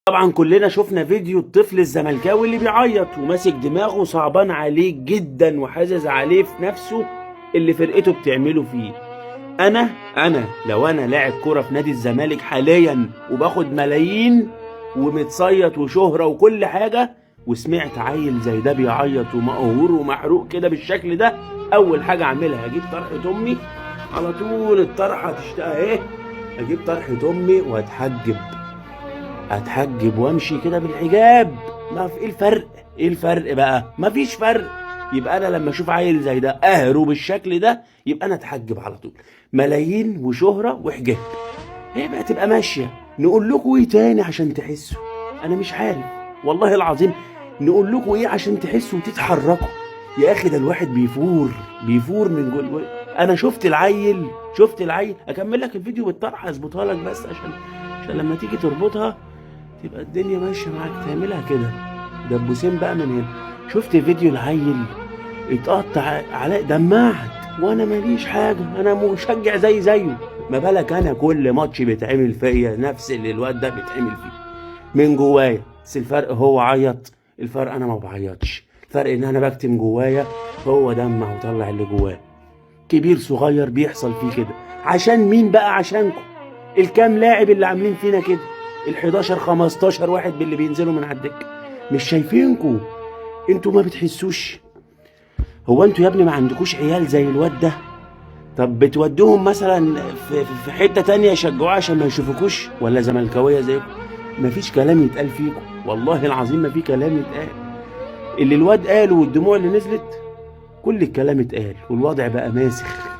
طبعا كلنا شفنا فيديو الطفل الزملكاوي اللي بيعيط وماسك دماغه صعبان عليه جدا وحازز عليه في نفسه اللي فرقته بتعمله فيه. انا لو انا لاعب كرة في نادي الزمالك حاليا وباخد ملايين ومتصيط وشهرة وكل حاجة، وسمعت عيل زي ده بيعيط ومقهور ومحروق كده بالشكل ده، اول حاجة اعملها اجيب طرحة امي على طول. الطرحة تشتغل ايه؟ اجيب طرحة امي اتحجب وامشي كده بالحجاب. ما في ايه الفرق؟ ايه الفرق بقى؟ مفيش فرق. يبقى انا لما اشوف عيل زي ده قهره بالشكل ده يبقى انا اتحجب على طول. ملايين وشهرة وحجاب، هي بقى تبقى ماشية. نقول لكم ايه تاني عشان تحسوا؟ انا مش عارف والله العظيم. نقول لكم ايه عشان تحسوا وتتحركوا؟ يا اخي ده الواحد بيفور من جوه. انا شفت العيل اكمل لك الفيديو بالطرحه اظبطها لك بس عشان لما تيجي تربطها تبقى الدنيا ماشيه معاك، تعملها كده دبوسين بقى من هنا. شفت فيديو العيل اتقطع على دمعت وانا ماليش حاجه، انا مشجع زيه. ما بالك انا كل ماتش بيتعمل فيا نفس اللي الواد ده بيتعمل فيه من جوايا. بس الفرق هو عيط، الفرق انا ما بعيطش. الفرق ان انا بكتم جوايا، هو دمع وطلع اللي جواه. كبير صغير بيحصل فيه كده. عشان مين بقى؟ عشانكم الكام لاعب اللي عاملين فينا كده، ال11 15 واحد باللي بينزلوا من على الدكه. مش شايفينكم؟ انتوا ما بتحسوش؟ هو انتوا يا ابني ما عندكوش عيال زي الواد ده؟ طب بتودوهم مثلا في حته تانية يشجعوه عشان ما يشوفوكوش؟ ولا زملكاويه زيكم؟ مفيش كلام يتقال فيكم والله العظيم، ما في كلام يتقال. اللي الواد قاله والدموع اللي نزلت كل الكلام اتقال والوضع بقى ماسخ.